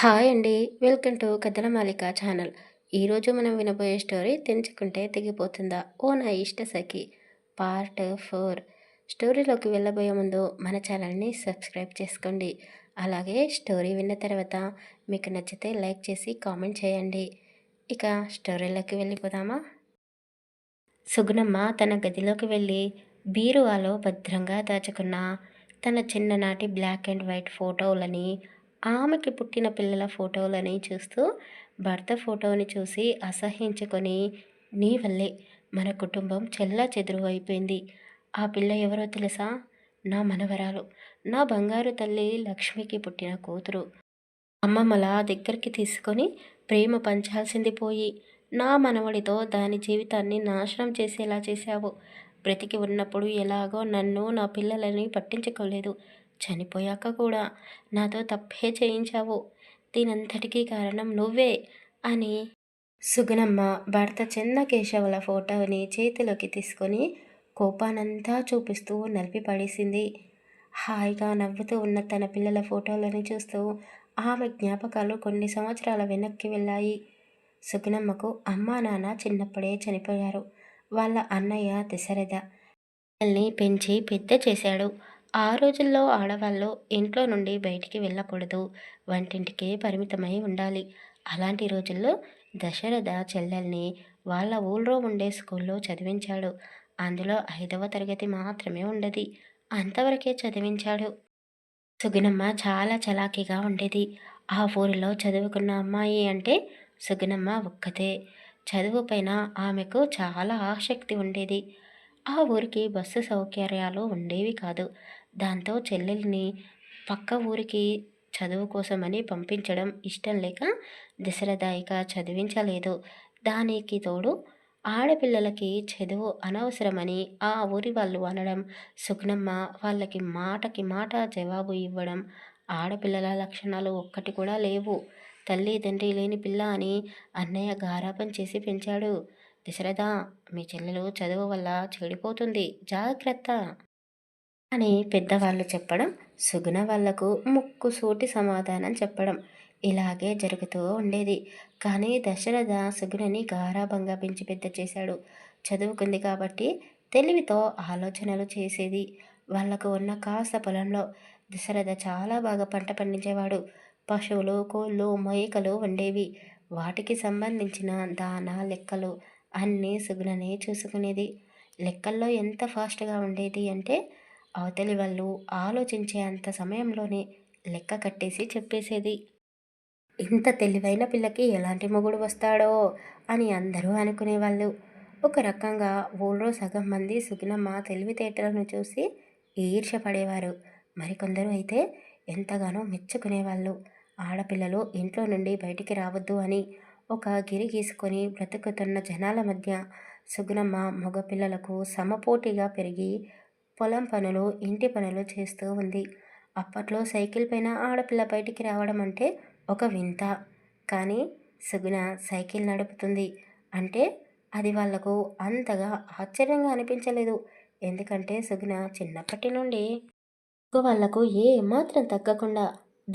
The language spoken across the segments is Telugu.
హాయ్ అండి. వెల్కమ్ టు కథల మాలిక ఛానల్. ఈరోజు మనం వినబోయే స్టోరీ తెంచుకుంటే తెగిపోతుందా ఓ నా ఇష్ట సఖి పార్ట్ 4. స్టోరీలోకి వెళ్ళబోయే ముందు మన ఛానల్ని సబ్స్క్రైబ్ చేసుకోండి. అలాగే స్టోరీ విన్న తర్వాత మీకు నచ్చితే లైక్ చేసి కామెంట్ చేయండి. ఇక స్టోరీలోకి వెళ్ళిపోదామా? సుగుణమ్మ తన గదిలోకి వెళ్ళి బీరువాలో భద్రంగా దాచుకున్న తన చిన్ననాటి బ్లాక్ అండ్ వైట్ ఫోటోలని, ఆమెకి పుట్టిన పిల్లల ఫోటోలని చూస్తూ భర్త ఫోటోని చూసి అసహ్యించుకొని, నీ వల్లే మన కుటుంబం చెల్లాచెదురు అయిపోయింది. ఆ పిల్ల ఎవరో తెలుసా? నా మనవరాలు, నా బంగారు తల్లి లక్ష్మికి పుట్టిన కూతురు. అమ్మమ్మల దగ్గరికి తీసుకొని ప్రేమ పంచాల్సింది పోయి నా మనవడితో దాని జీవితాన్ని నాశనం చేసేలా చేశావు. బ్రతికి ఉన్నప్పుడు ఎలాగో నన్ను నా పిల్లలని పట్టించుకోలేదు. చనిపోయాక కూడా నాతో తప్పే చేయించావు. దీనంతటికీ కారణం నువ్వే అని సుగుణమ్మ భర్త చిన్న కేశవుల ఫోటోని చేతిలోకి తీసుకొని కోపానంతా చూపిస్తూ నలిపి పడేసింది. హాయిగా నవ్వుతూ ఉన్న తన పిల్లల ఫోటోలని చూస్తూ ఆమె జ్ఞాపకాలు కొన్ని సంవత్సరాల వెనక్కి వెళ్ళాయి. సుగుణమ్మకు అమ్మా నాన్న చిన్నప్పుడే చనిపోయారు. వాళ్ళ అన్నయ్య దశరథ పిల్లల్ని పెంచి పెద్ద చేశాడు. ఆ రోజుల్లో ఆడవాళ్ళు ఇంట్లో నుండి బయటికి వెళ్ళకూడదు, వంటింటికే పరిమితమై ఉండాలి. అలాంటి రోజుల్లో దశరథ చెల్లెల్ని వాళ్ళ ఊళ్ళో ఉండే స్కూల్లో చదివించాడు. అందులో 5వ తరగతి మాత్రమే ఉండేది. అంతవరకే చదివించాడు. సుగుణమ్మ చాలా చలాకీగా ఉండేది. ఆ ఊరిలో చదువుకున్న అమ్మాయి అంటే సుగుణమ్మ ఒక్కతే. చదువుపైన ఆమెకు చాలా ఆసక్తి ఉండేది. ఆ ఊరికి బస్సు సౌకర్యాలు ఉండేవి కాదు. దాంతో చెల్లెల్ని పక్క ఊరికి చదువు కోసమని పంపించడం ఇష్టం లేక దశరథ ఇక చదివించలేదు. దానికి తోడు ఆడపిల్లలకి చదువు అనవసరమని ఆ ఊరి వాళ్ళు అనడం, సుగుణమ్మ వాళ్ళకి మాటకి మాట జవాబు ఇవ్వడం. ఆడపిల్లల లక్షణాలు ఒక్కటి కూడా లేవు, తల్లి తండ్రి లేని పిల్ల అని అన్నయ్య గారాబం చేసి పెంచాడు. దశరథ, మీ చెల్లెలు చదువు వల్ల చెడిపోతుంది, జాగ్రత్త అని పెద్దవాళ్ళు చెప్పడం, సుగుణ వాళ్లకు ముక్కుసూటి సమాధానం చెప్పడం, ఇలాగే జరుగుతూ ఉండేది. కానీ దశరథ సుగుణని గారాబంగా పెంచి పెద్ద చేశాడు. చదువుకుంది కాబట్టి తెలివితో ఆలోచనలు చేసేది. వాళ్లకు ఉన్న కాస్త పొలంలో దశరథ చాలా బాగా పంట పండించేవాడు. పశువులు, కోళ్ళు, మేకలు ఉండేవి. వాటికి సంబంధించిన దానా లెక్కలు అన్నీ సుగుణనే చూసుకునేది. లెక్కల్లో ఎంత ఫాస్ట్గా ఉండేది అంటే అవతలి వాళ్ళు ఆలోచించే అంత సమయంలోనే లెక్క కట్టేసి చెప్పేసేది. ఇంత తెలివైన పిల్లకి ఎలాంటి మొగుడు వస్తాడో అని అందరూ అనుకునేవాళ్ళు. ఒక రకంగా ఊళ్ళో సగం మంది సుగుణమ్మ తెలివితేటలను చూసి ఈర్ష్యపడేవారు. మరికొందరు అయితే ఎంతగానో మెచ్చుకునేవాళ్ళు. ఆడపిల్లలు ఇంట్లో నుండి బయటికి రావద్దు అని ఒక గిరి గీసుకొని బ్రతుకుతున్న జనాల మధ్య సుగుణమ్మ మగపిల్లలకు సమపోటీగా పెరిగి పొలం పనులు, ఇంటి పనులు చేస్తూ ఉంది. అప్పట్లో సైకిల్ పైన ఆడపిల్ల బయటికి రావడం అంటే ఒక వింత. కానీ సుగుణ సైకిల్ నడుపుతుంది అంటే అది వాళ్లకు అంతగా ఆశ్చర్యంగా అనిపించలేదు. ఎందుకంటే సుగుణ చిన్నప్పటి నుండి వాళ్లకు ఏ మాత్రం తగ్గకుండా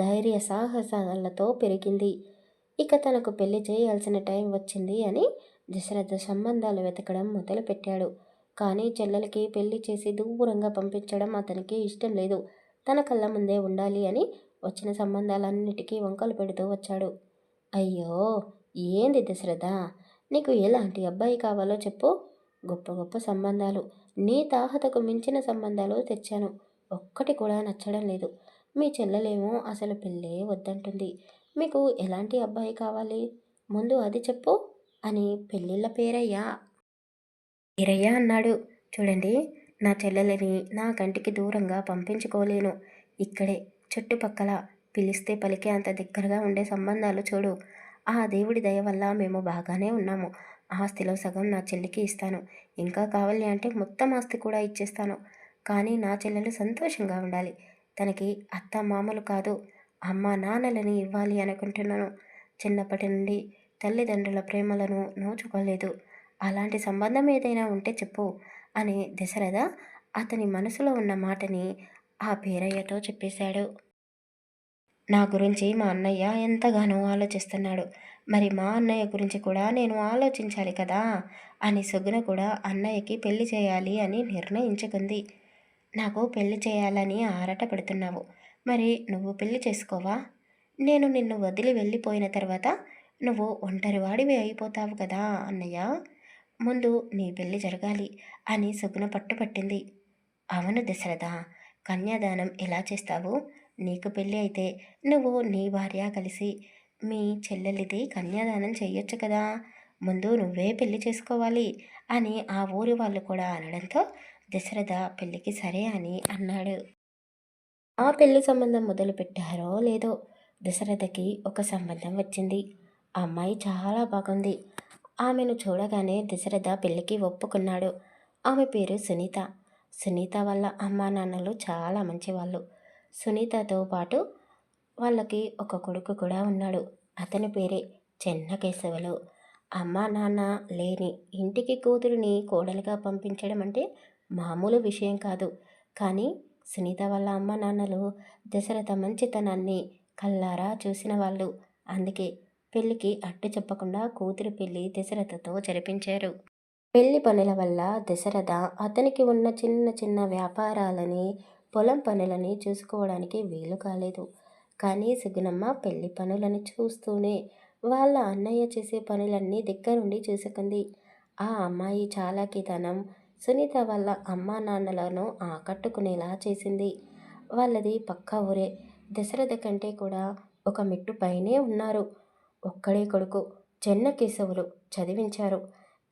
ధైర్య సాహసాలతో పెరిగింది. ఇక తనకు పెళ్లి చేయాల్సిన టైం వచ్చింది అని దశరథ సంబంధాలు వెతకడం మొదలుపెట్టాడు. కానీ చెల్లెలకి పెళ్లి చేసి దూరంగా పంపించడం అతనికి ఇష్టం లేదు. తన కళ్ళ ముందే ఉండాలి అని వచ్చిన సంబంధాలన్నిటికీ వంకలు పెడుతూ వచ్చాడు. అయ్యో, ఏంది దశరథ, నీకు ఎలాంటి అబ్బాయి కావాలో చెప్పు. గొప్ప గొప్ప సంబంధాలు, నీ తాహతకు మించిన సంబంధాలు తెచ్చాను. ఒక్కటి కూడా నచ్చడం లేదు. మీ చెల్లెలేమో అసలు పెళ్ళే వద్దంటుంది. మీకు ఎలాంటి అబ్బాయి కావాలి, ముందు అది చెప్పు అని పెళ్ళిళ్ళ పేరయ్య అన్నాడు. చూడండి, నా చెల్లెలని నా కంటికి దూరంగా పంపించుకోలేను. ఇక్కడే చుట్టుపక్కల పిలిస్తే పలికే అంత దగ్గరగా ఉండే సంబంధాలు చూడు. ఆ దేవుడి దయ వల్ల మేము బాగానే ఉన్నాము. ఆస్తిలో సగం నా చెల్లికి ఇస్తాను. ఇంకా కావాలి అంటే మొత్తం ఆస్తి కూడా ఇచ్చేస్తాను. కానీ నా చెల్లెలు సంతోషంగా ఉండాలి. తనకి అత్త మామలు కాదు, అమ్మ నాన్నలని ఇవ్వాలి అనుకుంటున్నాను. చిన్నప్పటి నుండి తల్లిదండ్రుల ప్రేమలను నోచుకోలేదు. అలాంటి సంబంధం ఏదైనా ఉంటే చెప్పు అని దశరథ అతని మనసులో ఉన్న మాటని ఆ పేరయ్యతో చెప్పేశాడు. నా గురించి మా అన్నయ్య ఎంతగానో ఆలోచిస్తున్నాడు. మరి మా అన్నయ్య గురించి కూడా నేను ఆలోచించాలి కదా అని సుగుణ కూడా అన్నయ్యకి పెళ్లి చేయాలి అని నిర్ణయించుకుంది. నాకు పెళ్లి చేయాలని ఆరాట పడుతున్నావు. మరి నువ్వు పెళ్లి చేసుకోవా? నేను నిన్ను వదిలి వెళ్ళిపోయిన తర్వాత నువ్వు ఒంటరివాడివి అయిపోతావు కదా అన్నయ్య. ముందు నీ పెళ్లి జరగాలి అని సుగుణ పట్టుపట్టింది. అవును దశరథ, కన్యాదానం ఎలా చేస్తావు? నీకు పెళ్ళి అయితే నువ్వు నీ భార్య కలిసి మీ చెల్లెలిది కన్యాదానం చెయ్యొచ్చు కదా. ముందు నువ్వే పెళ్లి చేసుకోవాలి అని ఆ ఊరి వాళ్ళు కూడా అనడంతో దశరథ పెళ్ళికి సరే అని అన్నాడు. ఆ పెళ్లి సంబంధం మొదలుపెట్టారో లేదో దశరథకి ఒక సంబంధం వచ్చింది. ఆ అమ్మాయి చాలా బాగుంది. ఆమెను చూడగానే దశరథ పెళ్లికి ఒప్పుకున్నాడు. ఆమె పేరు సునీత. సునీత వాళ్ళ అమ్మా నాన్నలు చాలా మంచివాళ్ళు. సునీతతో పాటు వాళ్ళకి ఒక కొడుకు కూడా ఉన్నాడు. అతని పేరే చెన్నకేశవులు. అమ్మా నాన్న లేని ఇంటికి కూతురిని కోడలిగా పంపించడం అంటే మామూలు విషయం కాదు. కానీ సునీత వాళ్ళ అమ్మ నాన్నలు దశరథ మంచితనాన్ని కళ్ళారా చూసిన వాళ్ళు. అందుకే పెళ్లికి అడ్డు చెప్పకుండా కూతురి పెళ్లి దశరథతో జరిపించారు. పెళ్లి పనుల వల్ల దశరథ అతనికి ఉన్న చిన్న చిన్న వ్యాపారాలని, పొలం పనులని చూసుకోవడానికి వీలు కాలేదు. కానీ సుగుణమ్మ పెళ్లి పనులను చూస్తూనే వాళ్ళ అన్నయ్య చేసే పనులన్నీ దగ్గరుండి చూసుకుంది. ఆ అమ్మాయి చాలాకితనం సునీత వాళ్ళ అమ్మా నాన్నలను ఆకట్టుకునేలా చేసింది. వాళ్ళది పక్క ఊరే. దశరథ కంటే కూడా ఒక మెట్టు పైనే ఉన్నారు. ఒక్కడే కొడుకు చెన్నకేశవులు చదివించారు.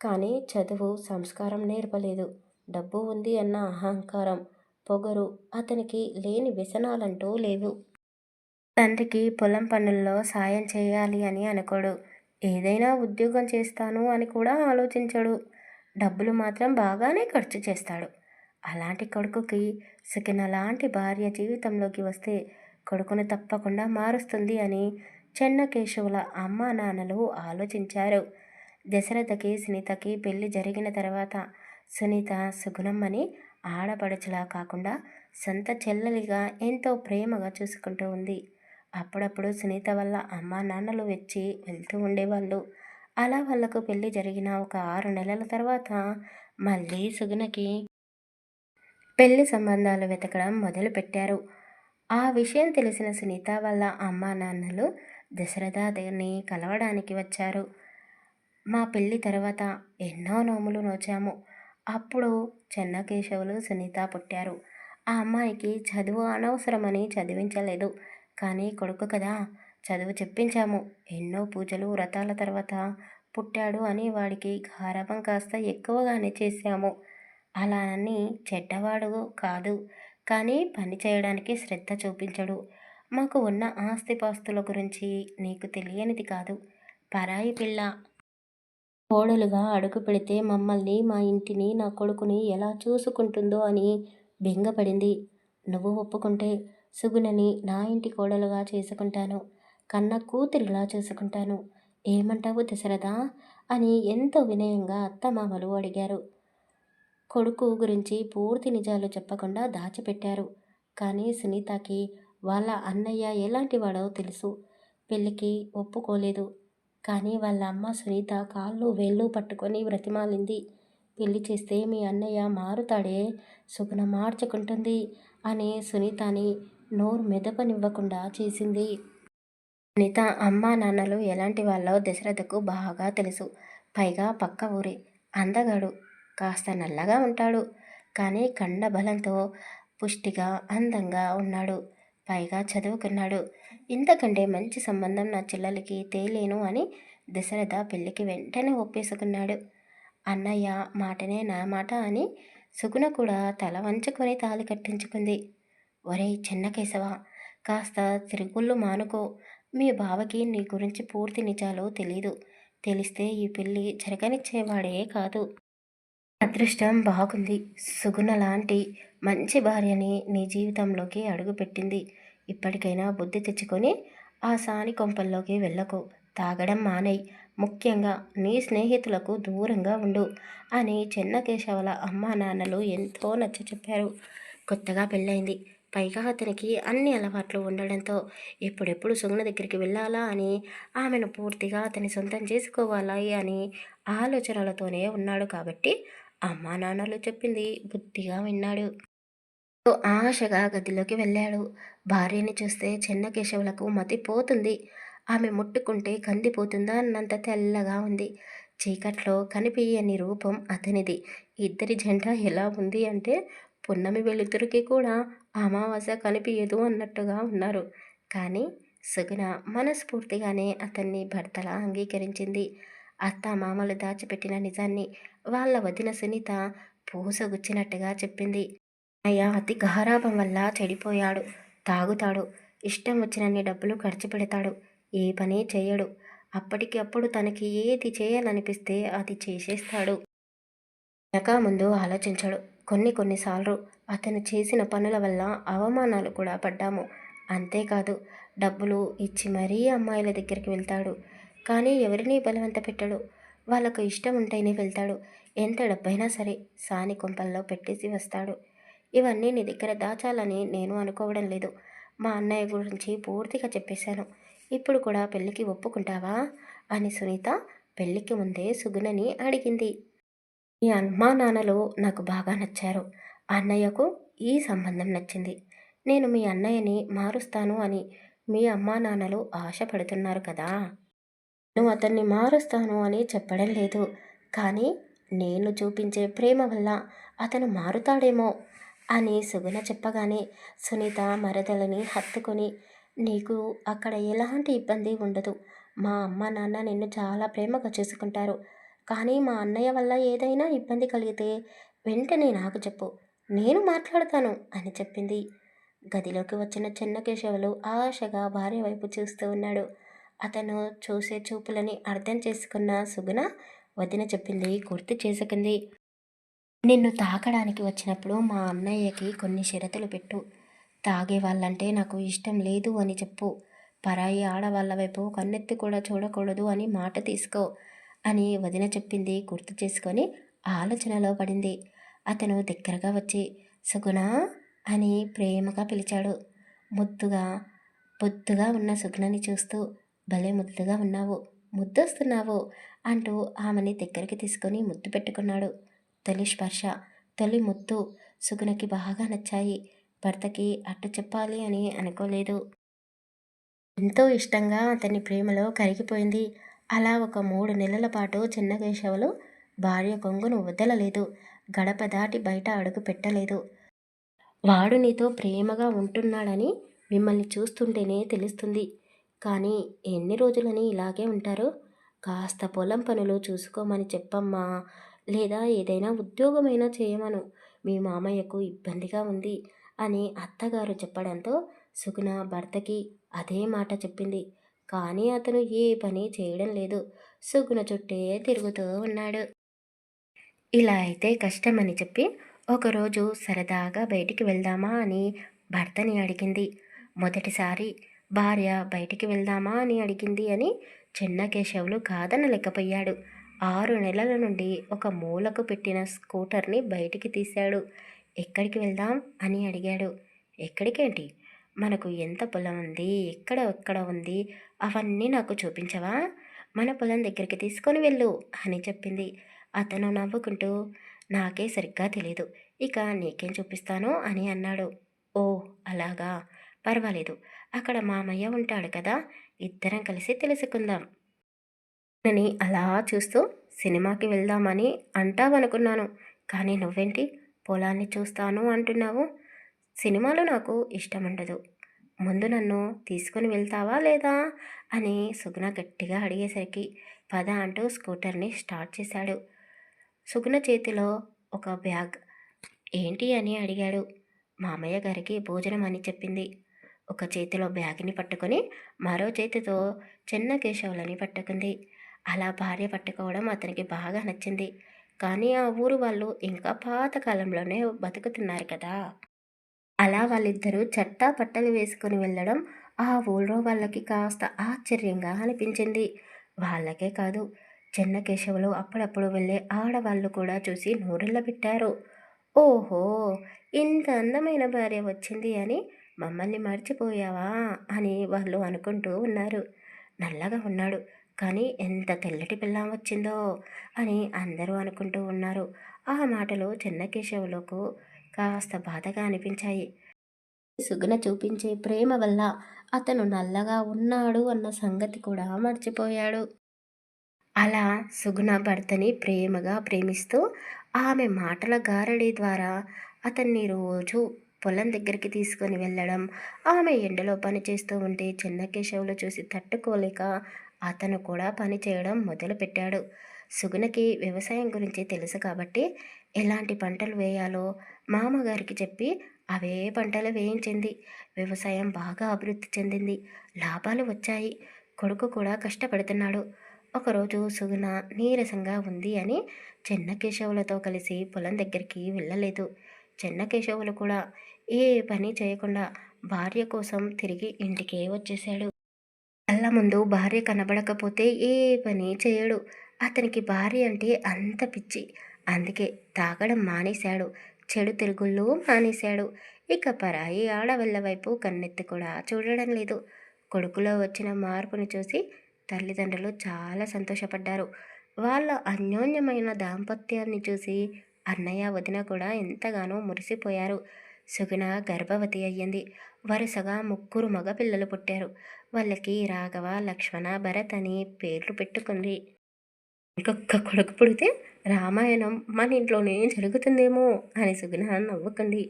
కానీ చదువు, సంస్కారం నేర్పలేదు. డబ్బు ఉంది అన్న అహంకారం, పొగరు, అతనికి లేని వ్యసనాలంటూ లేవు. తండ్రికి పొలం పనుల్లో సాయం చేయాలి అని అనుకోడు. ఏదైనా ఉద్యోగం చేస్తాను అని కూడా ఆలోచించడు. డబ్బులు మాత్రం బాగానే ఖర్చు చేస్తాడు. అలాంటి కొడుకుకి సుకిన లాంటి భార్య జీవితంలోకి వస్తే కొడుకును తప్పకుండా మారుస్తుంది అని చెన్నకేశవుల అమ్మా నాన్నలు ఆలోచించారు. దశరథకి సునీతకి పెళ్లి జరిగిన తర్వాత సునీత సుగుణమ్మని ఆడపడుచులా కాకుండా సొంత చెల్లెలిగా ఎంతో ప్రేమగా చూసుకుంటూ ఉంది. అప్పుడప్పుడు సునీత వల్ల అమ్మా నాన్నలు వచ్చి వెళ్తూ ఉండేవాళ్ళు. అలా వాళ్లకు పెళ్లి జరిగిన ఒక 6 నెలల తర్వాత మళ్ళీ సుగుణకి పెళ్లి సంబంధాలు వెతకడం మొదలుపెట్టారు. ఆ విషయం తెలిసిన సునీత వాళ్ళ అమ్మా నాన్నలు దశరథని కలవడానికి వచ్చారు. మా పెళ్ళి తర్వాత ఎన్నో నోములు నోచాము. అప్పుడు చెన్నకేశవులు సునీత పుట్టారు. ఆ అమ్మాయికి చదువు అనవసరమని చదివించలేదు. కానీ కొడుకు కదా, చదువు చెప్పించాము. ఎన్నో పూజలు వ్రతాల తర్వాత పుట్టాడు అని వాడికి గారాబం కాస్త ఎక్కువగానే చేశాము. అలా అని చెడ్డవాడు కాదు, కానీ పని చేయడానికి శ్రద్ధ చూపించడు. మాకు ఉన్న ఆస్తిపాస్తుల గురించి నీకు తెలియనిది కాదు. పరాయి పిల్ల కోడలుగా అడుగు పెడితే మమ్మల్ని, మా ఇంటిని, నా కొడుకుని ఎలా చూసుకుంటుందో అని బెంగపడింది. నువ్వు ఒప్పుకుంటే సుగుణని నా ఇంటి కోడలుగా చేసుకుంటాను. కన్న కూతురిలా చూసుకుంటాను. ఏమంటావు దశరథ అని ఎంతో వినయంగా అత్తమామలు అడిగారు. కొడుకు గురించి పూర్తి నిజాలు చెప్పకుండా దాచిపెట్టారు. కానీ సునీతకి వాళ్ళ అన్నయ్య ఎలాంటివాడో తెలుసు. పెళ్ళికి ఒప్పుకోలేదు. కానీ వాళ్ళ అమ్మ సునీత కాళ్ళు వేళ్ళు పట్టుకొని బ్రతిమాలింది. పెళ్లి చేస్తే మీ అన్నయ్య మారుతాడే, సుగుణ మార్చుకుంటుంది అని సునీతని నోరు మెదపనివ్వకుండా చేసింది. సునీత అమ్మా నాన్నలు ఎలాంటి వాళ్ళో దశరథకు బాగా తెలుసు. పైగా పక్క ఊరే. అందగాడు, కాస్త నల్లగా ఉంటాడు. కానీ కండబలంతో పుష్టిగా అందంగా ఉన్నాడు. పైగా చదువుకున్నాడు. ఇంతకంటే మంచి సంబంధం నా చెల్లెలికి తేలేను అని దశరథ పెళ్లికి వెంటనే ఒప్పేసుకున్నాడు. అన్నయ్య మాటనే నా మాట అని సుగుణ కూడా తల వంచుకొని తాళి కట్టించుకుంది. ఒరేయ్ చెన్నకేశవ, కాస్త తిరుగుళ్ళు మానుకో. మీ బావకి నీ గురించి పూర్తి నిజాలు తెలీదు. తెలిస్తే ఈ పెళ్ళి జరగనిచ్చేవాడే కాదు. అదృష్టం బాగుంది. సుగుణ లాంటి మంచి భార్యని నీ జీవితంలోకి అడుగుపెట్టింది. ఇప్పటికైనా బుద్ధి తెచ్చుకొని ఆ సాని కొంపల్లోకి వెళ్ళకు. తాగడం మానేయ్. ముఖ్యంగా నీ స్నేహితులకు దూరంగా ఉండు అని చెన్నకేశవుల అమ్మా నాన్నలు ఎంతో నచ్చచెప్పారు. కొత్తగా పెళ్ళైంది. పైగా అతనికి అన్ని అలవాట్లు ఉండడంతో ఎప్పుడెప్పుడు సుగుణ దగ్గరికి వెళ్ళాలా అని, ఆమెను పూర్తిగా అతని సొంతం చేసుకోవాలి అని ఆలోచనలతోనే ఉన్నాడు కాబట్టి అమ్మా నాన్నలు చెప్పింది బుద్ధిగా విన్నాడు. ఆశగా గదిలోకి వెళ్ళాడు. భార్యని చూస్తే చెన్నకేశవులకు మతిపోతుంది. ఆమె ముట్టుకుంటే కందిపోతుందా అన్నంత తెల్లగా ఉంది. చీకట్లో కనిపించని రూపం అతనిది. ఇద్దరి జంట ఎలా ఉంది అంటే పున్నమి వెలుతురుకి కూడా అమావాస్య కనిపించదు అన్నట్టుగా ఉన్నారు. కానీ సుగుణ మనస్ఫూర్తిగానే అతన్ని భర్తలా అంగీకరించింది. అత్తామామలు దాచిపెట్టిన నిజాన్ని వాళ్ళ వదిన సునీత పూసగుచ్చినట్టుగా చెప్పింది. అన్నయ్య అతి గారాబం వల్ల చెడిపోయాడు. తాగుతాడు. ఇష్టం వచ్చినన్ని డబ్బులు ఖర్చు పెడతాడు. ఏ పని చేయడు. అప్పటికి అప్పుడు తనకి ఏది చేయాలనిపిస్తే అది చేసేస్తాడు. వెనక ముందు ఆలోచించడు. కొన్నిసార్లు అతను చేసిన పనుల వల్ల అవమానాలు కూడా పడ్డాము. అంతేకాదు డబ్బులు ఇచ్చి మరీ అమ్మాయిల దగ్గరికి వెళ్తాడు. కానీ ఎవరినీ బలవంత పెట్టడు. వాళ్ళకు ఇష్టం ఉంటేనే వెళ్తాడు. ఎంత డబ్బైనా సరే సాని కొంపల్లో పెట్టేసి వస్తాడు. ఇవన్నీ నీ దగ్గర దాచాలని నేను అనుకోవడం లేదు. మా అన్నయ్య గురించి పూర్తిగా చెప్పేశాను. ఇప్పుడు కూడా పెళ్ళికి ఒప్పుకుంటావా అని సునీత పెళ్ళికి ముందే సుగుణని అడిగింది. మీ అమ్మా నాన్నలు నాకు బాగా నచ్చారు. అన్నయ్యకు ఈ సంబంధం నచ్చింది. నేను మీ అన్నయ్యని మారుస్తాను అని మీ అమ్మా నాన్నలు ఆశపడుతున్నారు కదా. నేను అతన్ని మారుస్తాను అని చెప్పడం లేదు. కానీ నేను చూపించే ప్రేమ వల్ల అతను మారుతాడేమో అని సుగుణ చెప్పగానే సునీత మరదలని హత్తుకొని, నీకు అక్కడ ఎలాంటి ఇబ్బంది ఉండదు. మా అమ్మ నాన్న నిన్ను చాలా ప్రేమగా చూసుకుంటారు. కానీ మా అన్నయ్య వల్ల ఏదైనా ఇబ్బంది కలిగితే వెంటనే నాకు చెప్పు, నేను మాట్లాడతాను అని చెప్పింది. గదిలోకి వచ్చిన చెన్నకేశవులు ఆశగా భార్య వైపు చూస్తూ ఉన్నాడు. అతను చూసే చూపులని అర్థం చేసుకున్న సుగుణ వదిన చెప్పింది గుర్తు చేసుకుంది. నిన్ను తాకడానికి వచ్చినప్పుడు మా అన్నయ్యకి కొన్ని షరతులు పెట్టు. తాగే వాళ్ళంటే నాకు ఇష్టం లేదు అని చెప్పు. పరాయి ఆడవాళ్ళ వైపు కన్నెత్తి కూడా చూడకూడదు అని మాట తీసుకో అని వదిన చెప్పింది గుర్తు చేసుకొని ఆలోచనలో పడింది. అతను దగ్గరగా వచ్చి సుగుణ అని ప్రేమగా పిలిచాడు. ముద్దుగా బొద్దుగా ఉన్న సుగుణని చూస్తూ భలే ముద్దుగా ఉన్నావు, ముద్దొస్తున్నావు అంటూ ఆమెని దగ్గరికి తీసుకొని ముద్దు పెట్టుకున్నాడు. తొలి స్పర్శ, తొలి ముద్దు సుగుణకి బాగా నచ్చాయి. భర్తకి అట్టు చెప్పాలి అని అనుకోలేదు. ఎంతో ఇష్టంగా అతని ప్రేమలో కరిగిపోయింది. అలా ఒక 3 నెలల పాటు చిన్నకేశవులు భార్య కొంగును వదలలేదు. గడప దాటి బయట అడుగు పెట్టలేదు. వాడు నీతో ప్రేమగా ఉంటున్నాడని మిమ్మల్ని చూస్తుంటేనే తెలుస్తుంది. కానీ ఎన్ని రోజులని ఇలాగే ఉంటారు? కాస్త పొలం పనులు చూసుకోమని చెప్పమ్మా, లేదా ఏదైనా ఉద్యోగమైనా చేయమను. మీ మామయ్యకు ఇబ్బందిగా ఉంది అని అత్తగారు చెప్పడంతో సుగుణ భర్తకి అదే మాట చెప్పింది. కానీ అతను ఏ పని చేయడం లేదు. సుగుణ చుట్టే తిరుగుతూ ఉన్నాడు. ఇలా అయితే కష్టమని చెప్పి ఒకరోజు సరదాగా బయటికి వెళ్దామా అని భర్తని అడిగింది. మొదటిసారి భార్య బయటికి వెళ్దామా అని అడిగింది అని చెన్నకేశవులు కాదనలేకపోయాడు. 6 నెలల నుండి ఒక మూలకు పెట్టిన స్కూటర్ని బయటికి తీశాడు. ఎక్కడికి వెళ్దాం అని అడిగాడు. ఎక్కడికేంటి, మనకు ఎంత పొలం ఉంది, ఎక్కడ ఉంది, అవన్నీ నాకు చూపించవా, మన పొలం దగ్గరికి తీసుకొని వెళ్ళు అని చెప్పింది. అతను నవ్వుకుంటూ నాకే సరిగ్గా తెలీదు, ఇక నీకేం చూపిస్తాను అని అన్నాడు. ఓ అలాగా, పర్వాలేదు, అక్కడ మామయ్య ఉంటాడు కదా, ఇద్దరం కలిసి తెలుసుకుందాం అని అలా చూస్తూ సినిమాకి వెళ్దామని అంటావనుకున్నాను. కానీ నువ్వేంటి పొలాన్ని చూస్తాను అంటున్నావు. సినిమాలు నాకు ఇష్టం ఉండదు. ముందు నన్ను తీసుకుని వెళ్తావా లేదా అని సుగుణ గట్టిగా అడిగేసరికి పద అంటూ స్కూటర్ని స్టార్ట్ చేశాడు. సుగుణ చేతిలో ఒక బ్యాగ్. ఏంటి అని అడిగాడు. మామయ్య గారికి భోజనం అని చెప్పింది. ఒక చేతిలో బ్యాగ్ని పట్టుకొని మరో చేతితో చెన్నకేశవులని పట్టుకుంది. అలా భార్య పట్టుకోవడం అతనికి బాగా నచ్చింది. కానీ ఆ ఊరు వాళ్ళు ఇంకా పాతకాలంలోనే బతుకుతున్నారు కదా. అలా వాళ్ళిద్దరూ చట్టా పట్టలు వేసుకుని వెళ్ళడం ఆ ఊళ్ళో వాళ్ళకి కాస్త ఆశ్చర్యంగా అనిపించింది. వాళ్ళకే కాదు, చెన్నకేశవులు అప్పుడప్పుడు వెళ్ళే ఆడవాళ్ళు కూడా చూసి నోరెళ్ళ పెట్టారు. ఓహో! ఇంత అందమైన భార్య వచ్చింది అని మమ్మల్ని మర్చిపోయావా అని వాళ్ళు అనుకుంటూ ఉన్నారు. నల్లగా ఉన్నాడు. కానీ ఎంత తెల్లటి పిల్లం వచ్చిందో అని అందరూ అనుకుంటూ ఉన్నారు. ఆ మాటలు చెన్నకేశవులకు కాస్త బాధగా అనిపించాయి. సుగుణ చూపించే ప్రేమ వల్ల అతను నల్లగా ఉన్నాడు అన్న సంగతి కూడా మర్చిపోయాడు. అలా సుగుణ భర్తని ప్రేమగా ప్రేమిస్తూ ఆమె మాటల గారడీ ద్వారా అతన్ని రోజు పొలం దగ్గరికి తీసుకొని వెళ్ళడం, ఆమె ఎండలో పని చేస్తూ ఉంటే చెన్నకేశవులు చూసి తట్టుకోలేక అతను కూడా పని చేయడం మొదలుపెట్టాడు. సుగుణకి వ్యవసాయం గురించి తెలుసు కాబట్టి ఎలాంటి పంటలు వేయాలో మామగారికి చెప్పి అవే పంటలు వేయించింది. వ్యవసాయం బాగా అభివృద్ధి చెందింది. లాభాలు వచ్చాయి. కొడుకు కూడా కష్టపడుతున్నాడు. ఒకరోజు సుగుణ నీరసంగా ఉంది అని చెన్నకేశవులతో కలిసి పొలం దగ్గరికి వెళ్ళలేదు. చెన్నకేశవులు కూడా ఏ పని చేయకుండా భార్య కోసం తిరిగి ఇంటికే వచ్చేశాడు. కళ్ళ ముందు భార్య కనబడకపోతే ఏ పని చేయడు. అతనికి భార్య అంటే అంత పిచ్చి. అందుకే తాగడం మానేశాడు. చెడు తిరుగుళ్ళు మానేశాడు. ఇక పరాయి ఆడవాళ్ళ వైపు కన్నెత్తి కూడా చూడడం లేదు. కొడుకులో వచ్చిన మార్పుని చూసి తల్లిదండ్రులు చాలా సంతోషపడ్డారు. వాళ్ళ అన్యోన్యమైన దాంపత్యాన్ని చూసి అన్నయ్య వదిన కూడా ఎంతగానో మురిసిపోయారు. సుగుణ గర్భవతి అయ్యింది. వరుసగా 3 మగపిల్లలు పుట్టారు. వాళ్ళకి రాఘవ, లక్ష్మణ, భరత్ అని పేర్లు పెట్టుకుంది. ఇంకొక కొడుకు పుడితే రామాయణం మన ఇంట్లోనే జరుగుతుందేమో అని సుగుణ నవ్వుకుంది.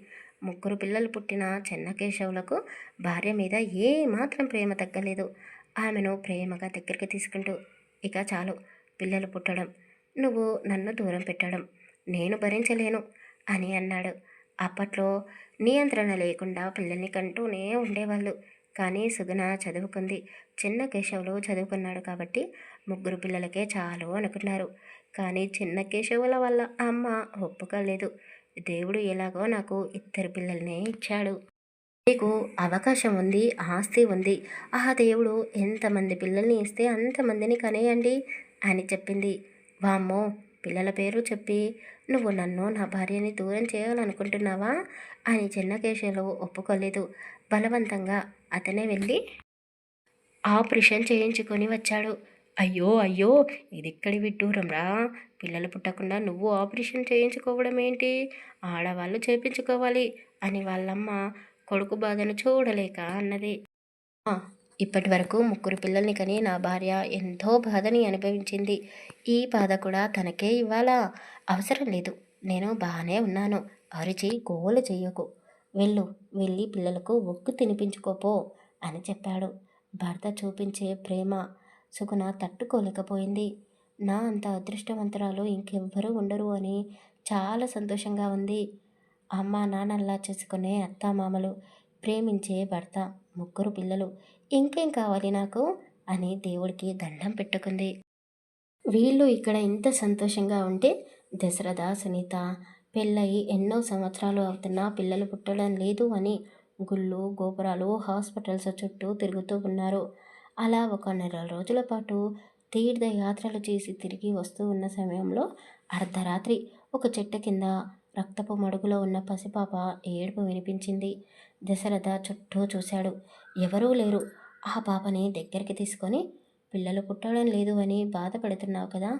3 పిల్లలు పుట్టిన చెన్నకేశవులకు భార్య మీద ఏ మాత్రం ప్రేమ తగ్గలేదు. ఆమెను ప్రేమగా దగ్గరికి తీసుకుంటూ, ఇక చాలు పిల్లలు పుట్టడం, నువ్వు నన్ను దూరం పెట్టడం నేను భరించలేను అని అన్నాడు. అప్పట్లో నియంత్రణ లేకుండా పిల్లల్ని కంటూనే ఉండేవాళ్ళు. కానీ సుగుణ చదువుకుంది. చిన్న కేశవులు చదువుకున్నాడు కాబట్టి 3 పిల్లలకే చాలు అనుకున్నారు. కానీ చిన్న కేశవుల వల్ల అమ్మ ఒప్పుకోలేదు. దేవుడు ఎలాగో నాకు 2 పిల్లల్నే ఇచ్చాడు. నీకు అవకాశం ఉంది, ఆస్తి ఉంది. ఆ దేవుడు ఎంతమంది పిల్లల్ని ఇస్తే అంతమందిని కనేయండి అని చెప్పింది. వామ్మో! పిల్లల పేరు చెప్పి నువ్వు నన్ను నా భార్యని దూరం చేయాలనుకుంటున్నావా అని చిన్నకేశవులు ఒప్పుకోలేదు. బలవంతంగా అతనే వెళ్ళి ఆపరేషన్ చేయించుకొని వచ్చాడు. అయ్యో అయ్యో, ఇదెక్కడి విడ్డూరం రా! పిల్లలు పుట్టకుండా నువ్వు ఆపరేషన్ చేయించుకోవడం ఏంటి? ఆడవాళ్ళు చేయించుకోవాలి అని వాళ్ళమ్మ కొడుకు బాధను చూడలేక అన్నది. "ఆ, ఇప్పటి వరకు 3 పిల్లల్ని కని నా భార్య ఎంతో బాధని అనుభవించింది. ఈ బాధ కూడా తనకే ఇవ్వాలా? అవసరం లేదు. నేను బాగానే ఉన్నాను. అరిచి గోల చెయ్యకు. వెళ్ళు, వెళ్ళి పిల్లలకు ఒగ్గు తినిపించుకోపో" అని చెప్పాడు. భర్త చూపించే ప్రేమ సుగుణ తట్టుకోలేకపోయింది. నా అంత అదృష్టవంతురాలు ఇంకెవ్వరూ ఉండరు అని చాలా సంతోషంగా ఉంది. అమ్మా నాన్నల్లా చేసుకునే అత్తామామలు, ప్రేమించే భర్త, 3 పిల్లలు, ఇంకేం కావాలి నాకు అని దేవుడికి దండం పెట్టుకుంది. వీళ్ళు ఇక్కడ ఇంత సంతోషంగా ఉంటే దశరథ, సునీత పెళ్ళయి ఎన్నో సంవత్సరాలు అవుతున్నా పిల్లలు పుట్టడం లేదు అని గుళ్ళు, గోపురాలు, హాస్పిటల్స్ చుట్టూ తిరుగుతూ ఉన్నారు. అలా ఒక నెల రోజుల పాటు తీర్థయాత్రలు చేసి తిరిగి వస్తూ ఉన్న సమయంలో అర్ధరాత్రి ఒక చెట్టు కింద రక్తపు మడుగులో ఉన్న పసిపాప ఏడుపు వినిపించింది. దశరథ చుట్టూ చూశాడు. ఎవరూ లేరు. ఆ పాపని దగ్గరికి తీసుకొని, పిల్లలు పుట్టడం లేదు అని బాధపడుతున్నావు కదా,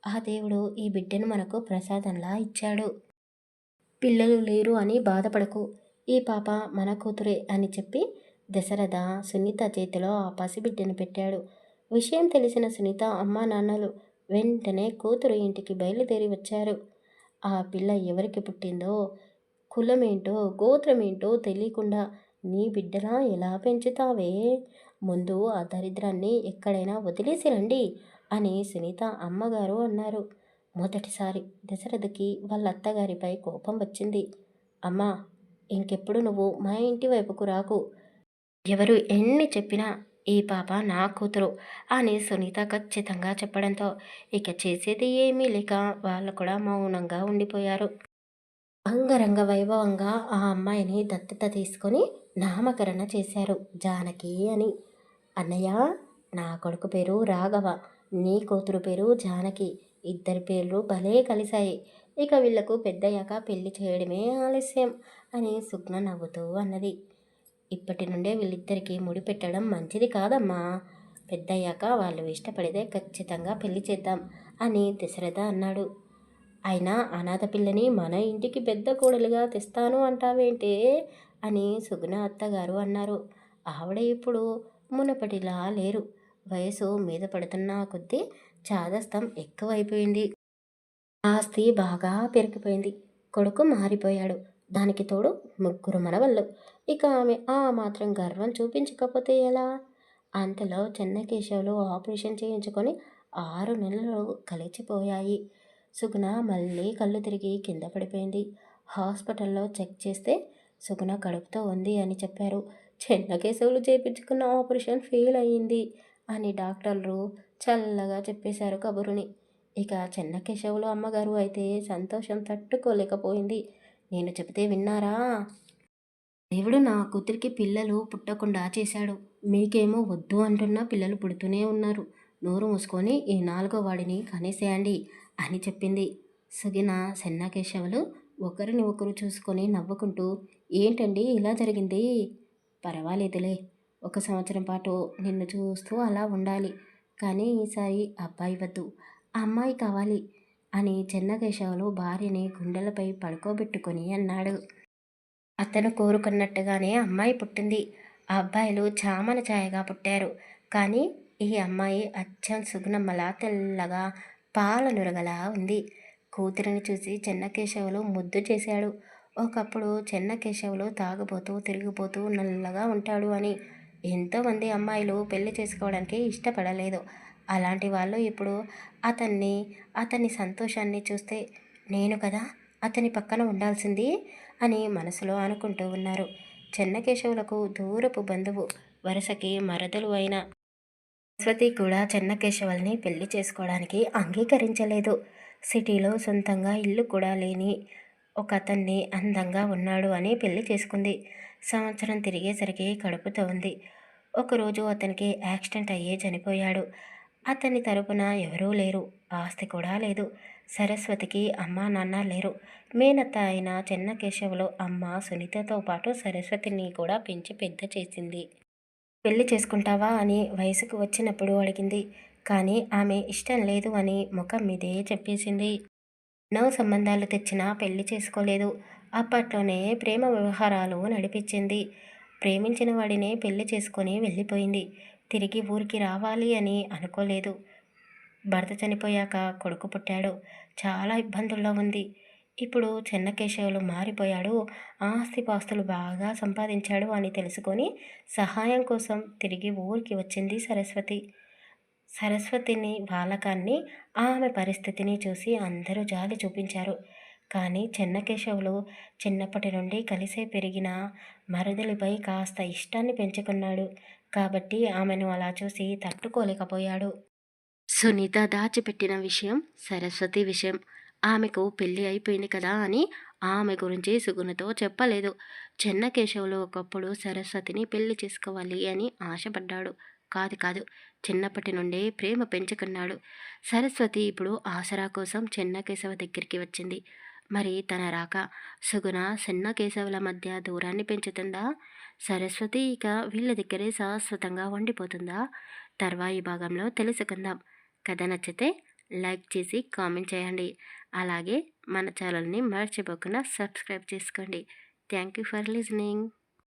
ఆ దేవుడు ఈ బిడ్డను మనకు ప్రసాదంలా ఇచ్చాడు. పిల్లలు లేరు అని బాధపడకు. ఈ పాప మన కూతురే అని చెప్పి దశరథ సునీత చేతిలో ఆ పసిబిడ్డను పెట్టాడు. విషయం తెలిసిన సునీత అమ్మా నాన్నలు వెంటనే కూతురు ఇంటికి బయలుదేరి వచ్చారు. ఆ పిల్ల ఎవరికి పుట్టిందో, కులమేంటో, గోత్రమేంటో తెలియకుండా నీ బిడ్డలా ఎలా పెంచుతావే? ముందు ఆ దరిద్రాన్ని ఎక్కడైనా వదిలేసి రండి అని సునీత అమ్మగారు అన్నారు. మొదటిసారి దశరథకి వాళ్ళ అత్తగారిపై కోపం వచ్చింది. అమ్మా, ఇంకెప్పుడు నువ్వు మా ఇంటి వైపుకు రాకు. ఎవరు ఎన్ని చెప్పినా ఈ పాప నా కూతురు అని సునీత ఖచ్చితంగా చెప్పడంతో ఇక చేసేది ఏమీ లేక వాళ్ళు కూడా మౌనంగా ఉండిపోయారు. అంగరంగ వైభవంగా ఆ అమ్మాయిని దత్తత తీసుకొని నామకరణ చేశారు, జానకి అని. అన్నయ్య, నా కొడుకు పేరు రాఘవ, నీ కూతురు పేరు జానకి. ఇద్దరి పేర్లు భలే కలిశాయి. ఇక వీళ్లకు పెద్దయ్యాక పెళ్లి చేయడమే ఆలస్యం అని సుగ్న నవ్వుతూ అన్నది. ఇప్పటి నుండే వీళ్ళిద్దరికీ ముడిపెట్టడం మంచిది కాదమ్మా. పెద్దయ్యాక వాళ్ళు ఇష్టపడితే ఖచ్చితంగా పెళ్లి చేద్దాం అని దశరథ అన్నాడు. అయినా అనాథ పిల్లని మన ఇంటికి పెద్ద కోడలిగా తెస్తాను అంటావేంటే అని సుగుణ అత్తగారు అన్నారు. ఆవిడ ఇప్పుడు మునపటిలా లేరు. వయసు మీద పడుతున్న కొద్దీ చాదస్తం ఎక్కువైపోయింది. ఆస్తి బాగా పెరిగిపోయింది. కొడుకు మారిపోయాడు. దానికి తోడు ముగ్గురు మనవళ్ళు. ఇక ఆమె ఆ మాత్రం గర్వం చూపించకపోతే ఎలా? అంతలో చెన్నకేశవులు ఆపరేషన్ చేయించుకొని 6 నెలలు కలిచిపోయాయి. సుగుణ మళ్ళీ కళ్ళు తిరిగి కింద పడిపోయింది. హాస్పిటల్లో చెక్ చేస్తే సుగుణ కడుపుతో ఉంది అని చెప్పారు. చెన్నకేశవులు చేయించుకున్న ఆపరేషన్ ఫెయిల్ అయ్యింది అని డాక్టర్లు చల్లగా చెప్పేశారు కబురుని. ఇక చెన్నకేశవులు అమ్మగారు అయితే సంతోషం తట్టుకోలేకపోయింది. నేను చెబితే విన్నారా? దేవుడు నా కూతురికి పిల్లలు పుట్టకుండా చేశాడు. మీకేమో వద్దు అంటున్నా పిల్లలు పుడుతూనే ఉన్నారు. నోరు మూసుకొని ఈ 4వ వాడిని కనేసేయండి అని చెప్పింది. సుగిన చెన్నకేశవులు ఒకరిని ఒకరు చూసుకొని నవ్వుకుంటూ, ఏంటండి ఇలా జరిగింది? పర్వాలేదులే, 1 సంవత్సరం పాటు నిన్ను చూస్తూ అలా ఉండాలి. కానీ ఈసారి అబ్బాయి వద్దు, అమ్మాయి కావాలి అని చెన్నకేశవులు భార్యని గుండెలపై పడుకోబెట్టుకొని అన్నాడు. అతను కోరుకున్నట్టుగానే అమ్మాయి పుట్టింది. ఆ అబ్బాయిలు చామన ఛాయగా పుట్టారు. కానీ ఈ అమ్మాయి అచ్చం సుగుణమ్మలా తెల్లగా పాల నురగలా ఉంది. కూతురిని చూసి చెన్నకేశవులు ముద్దు చేశాడు. ఒకప్పుడు చెన్నకేశవులు తాగుబోతూ తిరిగిపోతూ నల్లగా ఉంటాడు అని ఎంతోమంది అమ్మాయిలు పెళ్లి చేసుకోవడానికి ఇష్టపడలేదు. అలాంటి వాళ్ళు ఇప్పుడు అతని సంతోషాన్ని చూస్తే నేను కదా అతని పక్కన ఉండాల్సింది అని మనసులో అనుకుంటూ ఉన్నారు. చెన్నకేశవులకు దూరపు బంధువు, వరుసకి మరదలు అయిన సరస్వతి కూడా చెన్నకేశవుల్ని పెళ్లి చేసుకోవడానికి అంగీకరించలేదు. సిటీలో సొంతంగా ఇల్లు కూడా లేని ఒక అతన్ని అందంగా ఉన్నాడు అని పెళ్లి చేసుకుంది. సంవత్సరం తిరిగేసరికి కడుపుతో ఉంది. ఒకరోజు అతనికి యాక్సిడెంట్ అయ్యి చనిపోయాడు. అతని తరపున ఎవరూ లేరు. ఆస్తి కూడా లేదు. సరస్వతికి అమ్మా నాన్న లేరు. మేనత్త అయిన చెన్నకేశవులు అమ్మ సునీతతో పాటు సరస్వతిని కూడా పెంచి పెద్ద చేసింది. పెళ్లి చేసుకుంటావా అని వయసుకు వచ్చినప్పుడు అడిగింది. కానీ ఆమె ఇష్టం లేదు అని ముఖం మీదే చెప్పేసింది. ఎన్నో సంబంధాలు తెచ్చినా పెళ్లి చేసుకోలేదు. అప్పట్లోనే ప్రేమ వ్యవహారాలు నడిపించింది. ప్రేమించిన వాడినే పెళ్లి చేసుకొని వెళ్ళిపోయింది. తిరిగి ఊరికి రావాలి అని అనుకోలేదు. భర్త చనిపోయాక కొడుకు పుట్టాడు. చాలా ఇబ్బందుల్లో ఉంది. ఇప్పుడు చెన్నకేశవులు మారిపోయాడు. ఆస్తిపాస్తులు బాగా సంపాదించాడు అని తెలుసుకొని సహాయం కోసం తిరిగి ఊరికి వచ్చింది సరస్వతి. సరస్వతిని బాలకాన్ని, ఆమె పరిస్థితిని చూసి అందరూ జాలి చూపించారు. కానీ చెన్నకేశవులు చిన్నప్పటి నుండి కలిసే పెరిగిన మరదలిపై కాస్త ఇష్టాన్ని పెంచుకున్నాడు. కాబట్టి ఆమెను అలా చూసి తట్టుకోలేకపోయాడు. సునీత దాచిపెట్టిన విషయం సరస్వతి విషయం. ఆమెకు పెళ్ళి అయిపోయింది కదా అని ఆమె గురించి సుగుణతో చెప్పలేదు. చెన్నకేశవులు ఒకప్పుడు సరస్వతిని పెళ్లి చేసుకోవాలి అని ఆశపడ్డాడు. కాదు కాదు, చిన్నప్పటి నుండే ప్రేమ పెంచుకున్నాడు. సరస్వతి ఇప్పుడు ఆసరా కోసం చెన్నకేశవ దగ్గరికి వచ్చింది. మరి తన రాక సుగుణ చెన్నకేశవుల మధ్య దూరాన్ని పెంచుతుందా? సరస్వతి ఇక వీళ్ళ దగ్గరే శాశ్వతంగా ఉండిపోతుందా? తర్వాయి భాగంలో తెలుసుకుందాం. కథ నచ్చితే లైక్ చేసి కామెంట్ చేయండి. అలాగే మన ఛానల్ని మర్చిపోకుండా సబ్స్క్రైబ్ చేసుకోండి. Thank you for listening.